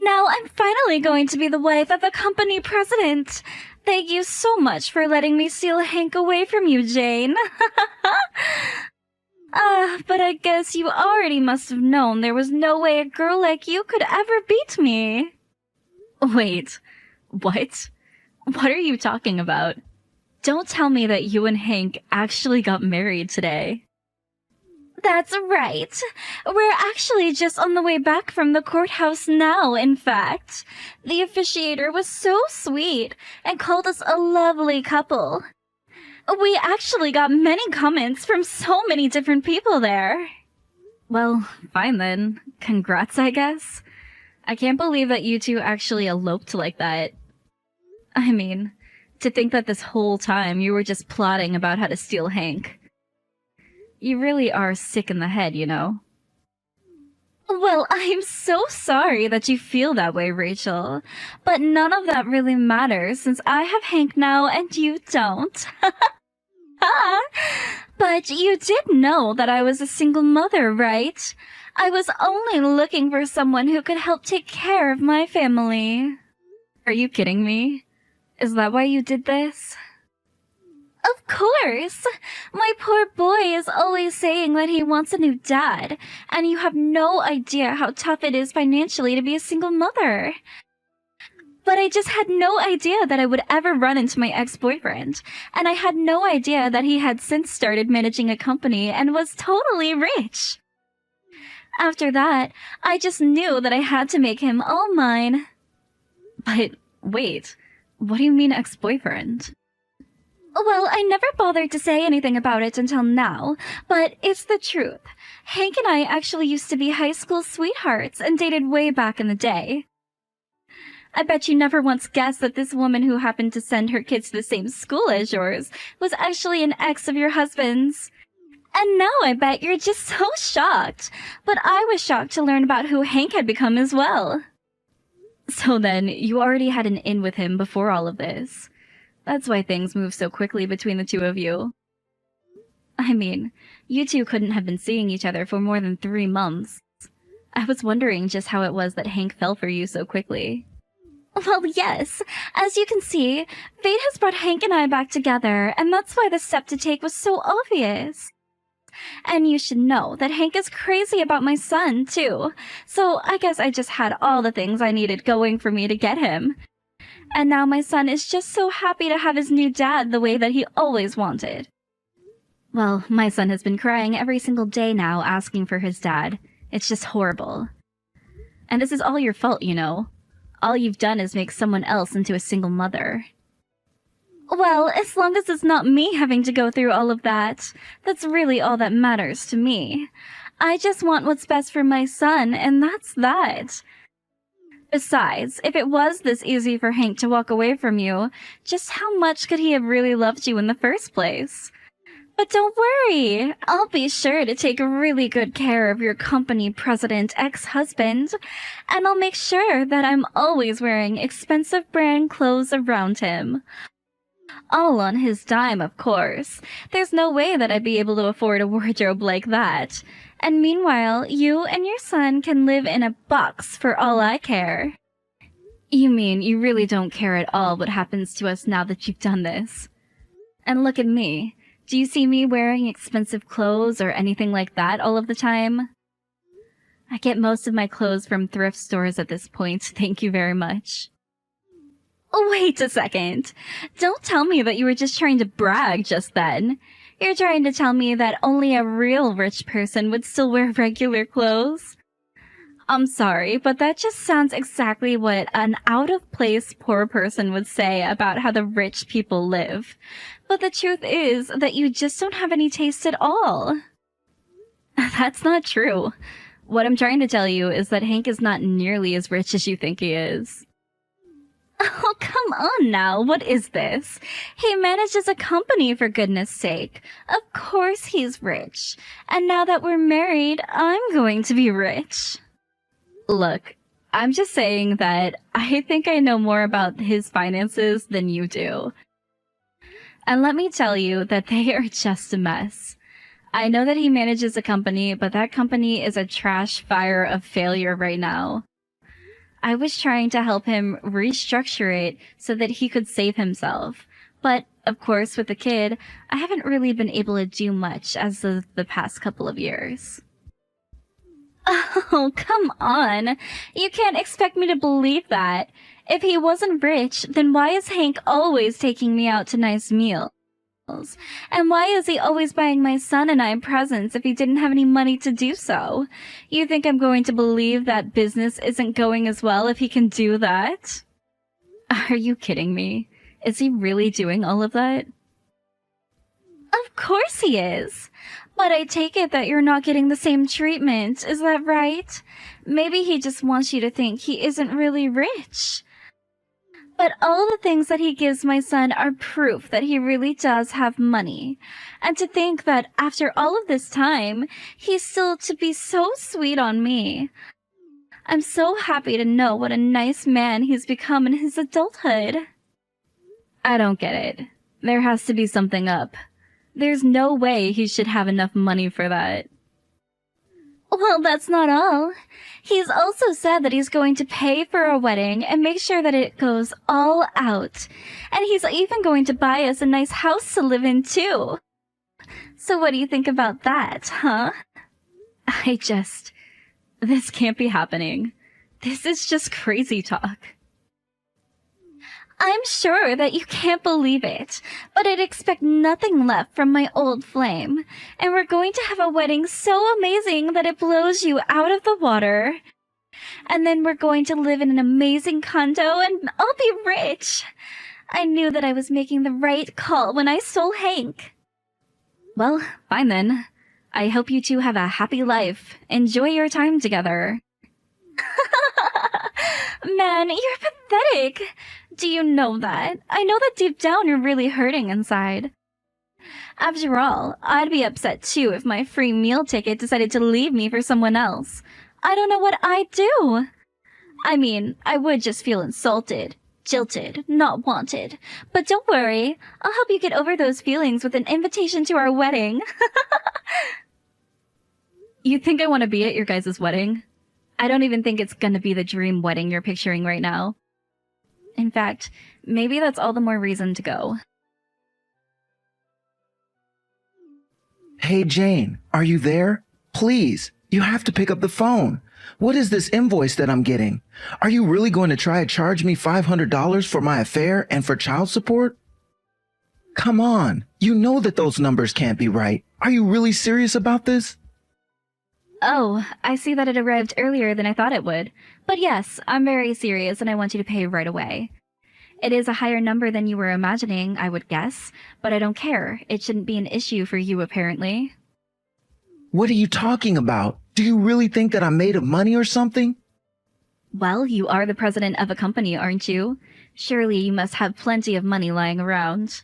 Now I'm finally going to be the wife of a company president. Thank you so much for letting me steal Hank away from you, Jane. But I guess you already must have known there was no way a girl like you could ever beat me. Wait, what? What are you talking about? Don't tell me that you and Hank actually got married today. That's right. We're actually just on the way back from the courthouse now, in fact. The officiator was so sweet and called us a lovely couple. We actually got many comments from so many different people there. Well, fine then. Congrats, I guess. I can't believe that you two actually eloped like that. I mean, to think that this whole time you were just plotting about how to steal Hank. You really are sick in the head, you know. Well, I'm so sorry that you feel that way, Rachel. But none of that really matters since I have Hank now and you don't. But you did know that I was a single mother, right? I was only looking for someone who could help take care of my family. Are you kidding me? Is that why you did this? Of course! My poor boy is always saying that he wants a new dad, and you have no idea how tough it is financially to be a single mother. But I just had no idea that I would ever run into my ex-boyfriend, and I had no idea that he had since started managing a company and was totally rich. After that, I just knew that I had to make him all mine. But wait, what do you mean ex-boyfriend? Well, I never bothered to say anything about it until now, but it's the truth. Hank and I actually used to be high school sweethearts and dated way back in the day. I bet you never once guessed that this woman who happened to send her kids to the same school as yours was actually an ex of your husband's. And now I bet you're just so shocked. But I was shocked to learn about who Hank had become as well. So then, you already had an in with him before all of this. That's why things move so quickly between the two of you. I mean, you two couldn't have been seeing each other for more than 3 months. I was wondering just how it was that Hank fell for you so quickly. Well, yes. As you can see, fate has brought Hank and I back together, and that's why the step to take was so obvious. And you should know that Hank is crazy about my son, too. So I guess I just had all the things I needed going for me to get him. And now my son is just so happy to have his new dad the way that he always wanted. Well, my son has been crying every single day now asking for his dad. It's just horrible. And this is all your fault, you know. All you've done is make someone else into a single mother. Well, as long as it's not me having to go through all of that, that's really all that matters to me. I just want what's best for my son, and that's that. Besides, if it was this easy for Hank to walk away from you, just how much could he have really loved you in the first place? But don't worry, I'll be sure to take really good care of your company president ex-husband, and I'll make sure that I'm always wearing expensive brand clothes around him. All on his dime, of course. There's no way that I'd be able to afford a wardrobe like that. And meanwhile, you and your son can live in a box for all I care. You mean you really don't care at all what happens to us now that you've done this? And look at me. Do you see me wearing expensive clothes or anything like that all of the time? I get most of my clothes from thrift stores at this point, thank you very much. Wait a second. Don't tell me that you were just trying to brag just then. You're trying to tell me that only a real rich person would still wear regular clothes? I'm sorry, but that just sounds exactly what an out-of-place poor person would say about how the rich people live. But the truth is that you just don't have any taste at all. That's not true. What I'm trying to tell you is that Hank is not nearly as rich as you think he is. Oh, come on now, what is this? He manages a company, for goodness sake. Of course he's rich. And now that we're married, I'm going to be rich. Look, I'm just saying that I think I know more about his finances than you do. And let me tell you that they are just a mess. I know that he manages a company, but that company is a trash fire of failure right now. I was trying to help him restructure it so that he could save himself. But, of course, with the kid, I haven't really been able to do much as of the past couple of years. Oh, come on. You can't expect me to believe that. If he wasn't rich, then why is Hank always taking me out to nice meals? And why is he always buying my son and I presents if he didn't have any money to do so? You think I'm going to believe that business isn't going as well if he can do that? Are you kidding me? Is he really doing all of that? Of course he is. But I take it that you're not getting the same treatment, is that right? Maybe he just wants you to think he isn't really rich. But all the things that he gives my son are proof that he really does have money. And to think that after all of this time, he's still to be so sweet on me. I'm so happy to know what a nice man he's become in his adulthood. I don't get it. There has to be something up. There's no way he should have enough money for that. Well, that's not all. He's also said that he's going to pay for a wedding and make sure that it goes all out. And he's even going to buy us a nice house to live in, too. So what do you think about that, huh? This can't be happening. This is just crazy talk. I'm sure that you can't believe it, but I'd expect nothing left from my old flame. And we're going to have a wedding so amazing that it blows you out of the water. And then we're going to live in an amazing condo and I'll be rich. I knew that I was making the right call when I stole Hank. Well, fine then. I hope you two have a happy life. Enjoy your time together. Man, you're pathetic. Do you know that? I know that deep down you're really hurting inside. After all, I'd be upset too if my free meal ticket decided to leave me for someone else. I don't know what I'd do. I mean, I would just feel insulted, jilted, not wanted. But don't worry, I'll help you get over those feelings with an invitation to our wedding. You think I want to be at your guys' wedding? I don't even think it's gonna be the dream wedding you're picturing right now. In fact, maybe that's all the more reason to go. Hey Jane, are you there? Please, you have to pick up the phone. What is this invoice that I'm getting? Are you really going to try to charge me $500 for my affair and for child support? Come on, you know that those numbers can't be right. Are you really serious about this? Oh, I see that it arrived earlier than I thought it would. But yes, I'm very serious and I want you to pay right away. It is a higher number than you were imagining, I would guess, but I don't care. It shouldn't be an issue for you, apparently. What are you talking about? Do you really think that I'm made of money or something? Well, you are the president of a company, aren't you? Surely you must have plenty of money lying around.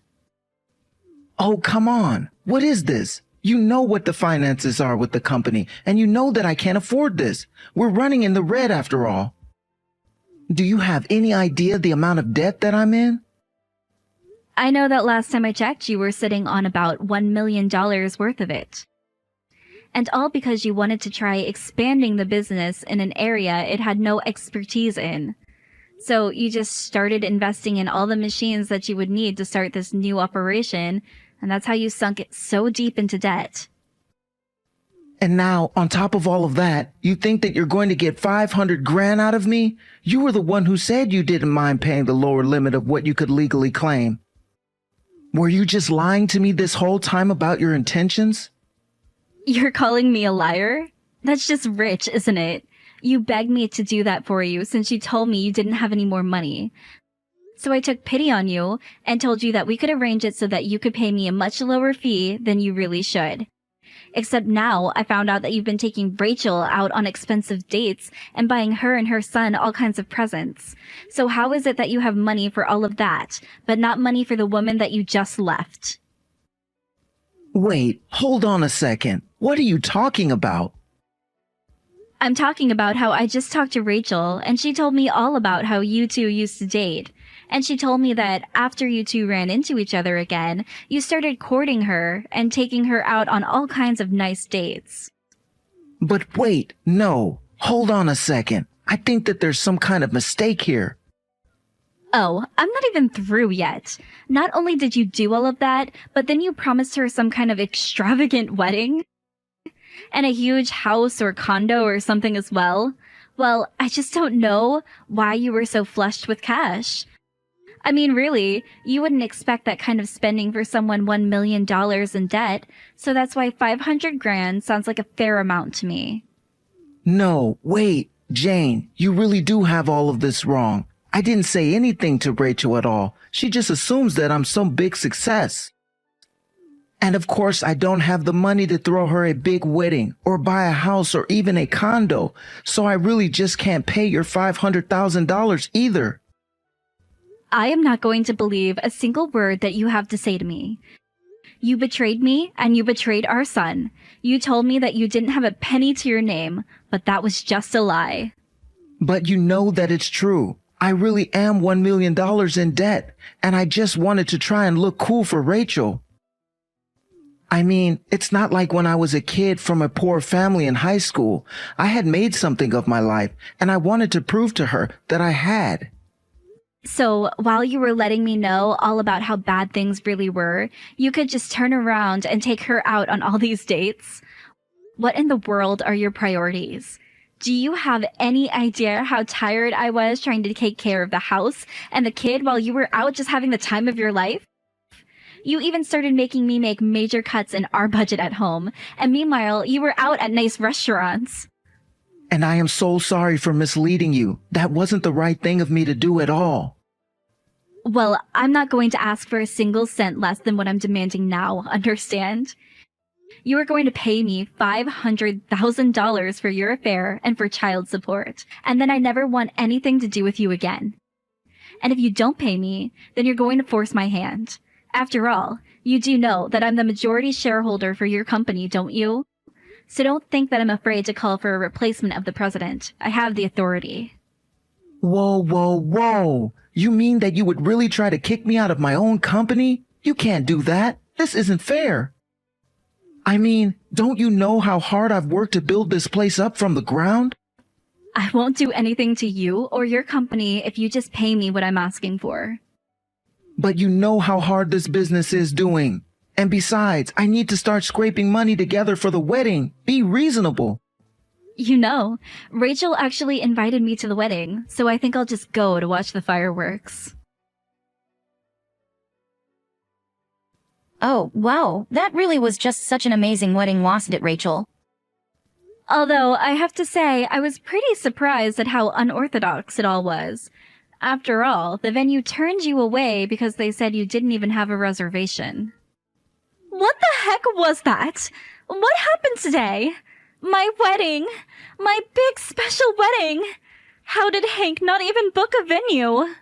Oh, come on. What is this? You know what the finances are with the company, and you know that I can't afford this. We're running in the red after all. Do you have any idea the amount of debt that I'm in? I know that last time I checked, you were sitting on about $1 million worth of it. And all because you wanted to try expanding the business in an area it had no expertise in. So you just started investing in all the machines that you would need to start this new operation, and that's how you sunk it so deep into debt. And now, on top of all of that, you think that you're going to get 500 grand out of me? You were the one who said you didn't mind paying the lower limit of what you could legally claim. Were you just lying to me this whole time about your intentions? You're calling me a liar? That's just rich, isn't it? You begged me to do that for you since you told me you didn't have any more money. So I took pity on you and told you that we could arrange it so that you could pay me a much lower fee than you really should. Except now I found out that you've been taking Rachel out on expensive dates and buying her and her son all kinds of presents. So how is it that you have money for all of that, but not money for the woman that you just left? Wait, hold on a second. What are you talking about? I'm talking about how I just talked to Rachel and she told me all about how you two used to date. And she told me that after you two ran into each other again, you started courting her and taking her out on all kinds of nice dates. But wait, no, hold on a second. I think that there's some kind of mistake here. Oh, I'm not even through yet. Not only did you do all of that, but then you promised her some kind of extravagant wedding? And a huge house or condo or something as well? Well, I just don't know why you were so flushed with cash. I mean, really, you wouldn't expect that kind of spending for someone $1 million in debt, so that's why 500 grand sounds like a fair amount to me. No, wait, Jane, you really do have all of this wrong. I didn't say anything to Rachel at all. She just assumes that I'm some big success. And of course, I don't have the money to throw her a big wedding or buy a house or even a condo, so I really just can't pay your $500,000 either. I am not going to believe a single word that you have to say to me. You betrayed me, and you betrayed our son. You told me that you didn't have a penny to your name, but that was just a lie. But you know that it's true. I really am $1 million in debt, and I just wanted to try and look cool for Rachel. I mean, it's not like when I was a kid from a poor family in high school. I had made something of my life, and I wanted to prove to her that I had. So, while you were letting me know all about how bad things really were, you could just turn around and take her out on all these dates? What in the world are your priorities? Do you have any idea how tired I was trying to take care of the house and the kid while you were out just having the time of your life? You even started making me make major cuts in our budget at home, and meanwhile, you were out at nice restaurants. And I am so sorry for misleading you. That wasn't the right thing of me to do at all. Well, I'm not going to ask for a single cent less than what I'm demanding now, understand? You are going to pay me $500,000 for your affair and for child support, and then I never want anything to do with you again. And if you don't pay me, then you're going to force my hand. After all, you do know that I'm the majority shareholder for your company, don't you? So don't think that I'm afraid to call for a replacement of the president. I have the authority. Whoa, whoa, whoa. You mean that you would really try to kick me out of my own company? You can't do that. This isn't fair. I mean, don't you know how hard I've worked to build this place up from the ground? I won't do anything to you or your company if you just pay me what I'm asking for. But you know how hard this business is doing. And besides, I need to start scraping money together for the wedding. Be reasonable. You know, Rachel actually invited me to the wedding, so I think I'll just go to watch the fireworks. Oh, wow, that really was just such an amazing wedding, wasn't it, Rachel? Although, I have to say, I was pretty surprised at how unorthodox it all was. After all, the venue turned you away because they said you didn't even have a reservation. What the heck was that? What happened today? My wedding! My big special wedding! How did Hank not even book a venue?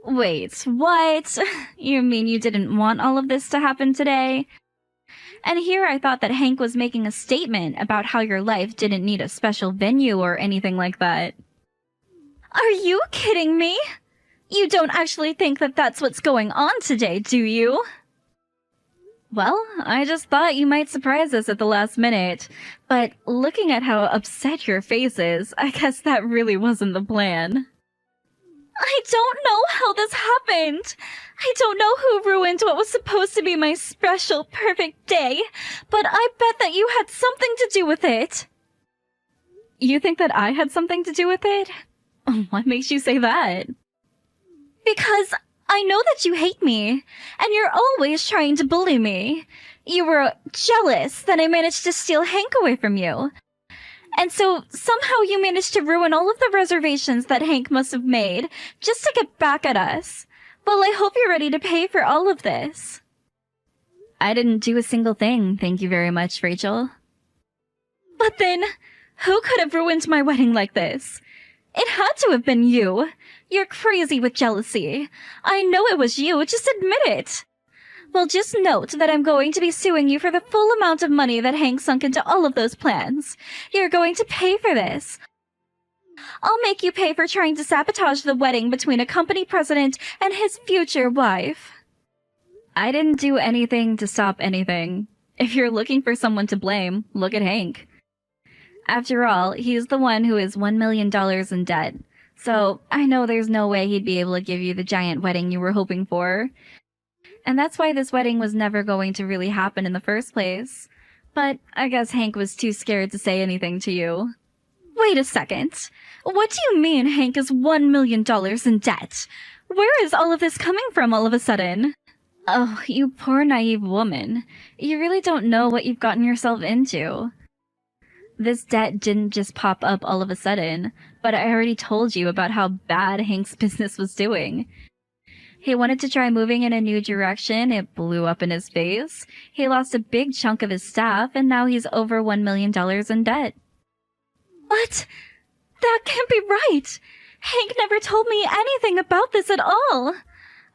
Wait, what? You mean you didn't want all of this to happen today? And here I thought that Hank was making a statement about how your life didn't need a special venue or anything like that. Are you kidding me? You don't actually think that that's what's going on today, do you? Well, I just thought you might surprise us at the last minute. But looking at how upset your face is, I guess that really wasn't the plan. I don't know how this happened. I don't know who ruined what was supposed to be my special, perfect day, but I bet that you had something to do with it. You think that I had something to do with it? What makes you say that? Because I know that you hate me, and you're always trying to bully me. You were jealous that I managed to steal Hank away from you. And so somehow you managed to ruin all of the reservations that Hank must have made just to get back at us. Well, I hope you're ready to pay for all of this. I didn't do a single thing, thank you very much, Rachel. But then, who could have ruined my wedding like this? It had to have been you. You're crazy with jealousy. I know it was you, just admit it. Well, just note that I'm going to be suing you for the full amount of money that Hank sunk into all of those plans. You're going to pay for this. I'll make you pay for trying to sabotage the wedding between a company president and his future wife. I didn't do anything to stop anything. If you're looking for someone to blame, look at Hank. After all, he's the one who is $1 million in debt. So I know there's no way he'd be able to give you the giant wedding you were hoping for. And that's why this wedding was never going to really happen in the first place. But I guess Hank was too scared to say anything to you. Wait a second. What do you mean Hank is $1 million in debt? Where is all of this coming from all of a sudden? Oh, you poor naive woman. You really don't know what you've gotten yourself into. This debt didn't just pop up all of a sudden, but I already told you about how bad Hank's business was doing. He wanted to try moving in a new direction, it blew up in his face. He lost a big chunk of his staff, and now he's over $1 million in debt. What? That can't be right! Hank never told me anything about this at all!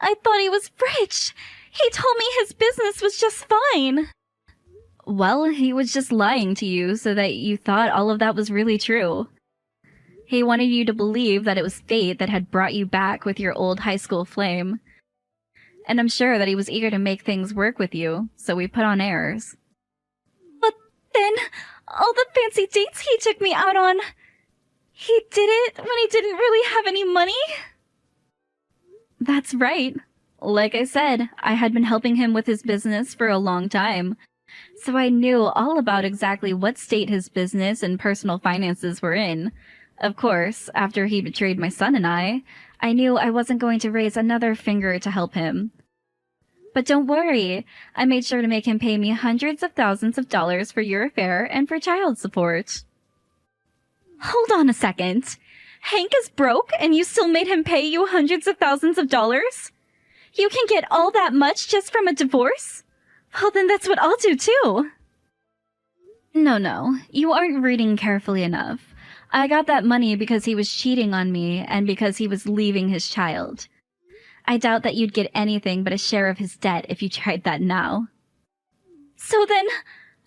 I thought he was rich! He told me his business was just fine! Well, he was just lying to you so that you thought all of that was really true. He wanted you to believe that it was fate that had brought you back with your old high school flame. And I'm sure that he was eager to make things work with you, so we put on airs. But then, all the fancy dates he took me out on, he did it when he didn't really have any money? That's right. Like I said, I had been helping him with his business for a long time. So I knew all about exactly what state his business and personal finances were in. Of course, after he betrayed my son and I knew I wasn't going to raise another finger to help him. But don't worry, I made sure to make him pay me hundreds of thousands of dollars for your affair and for child support. Hold on a second. Hank is broke and you still made him pay you hundreds of thousands of dollars? You can get all that much just from a divorce? Well, then that's what I'll do too. No, you aren't reading carefully enough. I got that money because he was cheating on me and because he was leaving his child. I doubt that you'd get anything but a share of his debt if you tried that now. So then,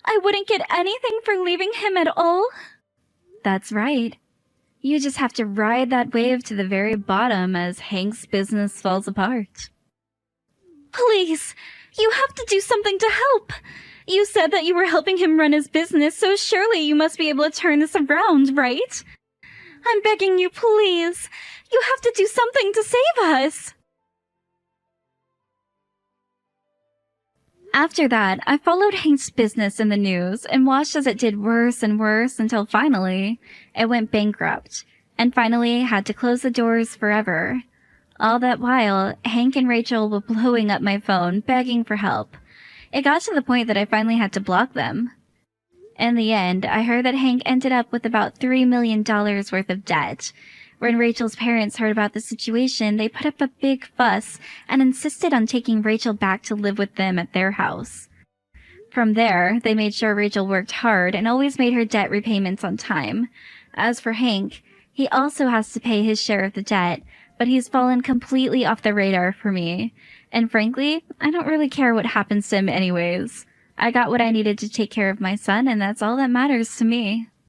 I wouldn't get anything for leaving him at all? That's right. You just have to ride that wave to the very bottom as Hank's business falls apart. Please, you have to do something to help. You said that you were helping him run his business, so surely you must be able to turn this around, right? I'm begging you, please. You have to do something to save us. After that, I followed Hank's business in the news and watched as it did worse and worse until finally it went bankrupt and finally had to close the doors forever. All that while, Hank and Rachel were blowing up my phone, begging for help. It got to the point that I finally had to block them. In the end, I heard that Hank ended up with about $3 million worth of debt. When Rachel's parents heard about the situation, they put up a big fuss and insisted on taking Rachel back to live with them at their house. From there, they made sure Rachel worked hard and always made her debt repayments on time. As for Hank, he also has to pay his share of the debt, but he's fallen completely off the radar for me. And frankly, I don't really care what happens to him anyways. I got what I needed to take care of my son, and that's all that matters to me.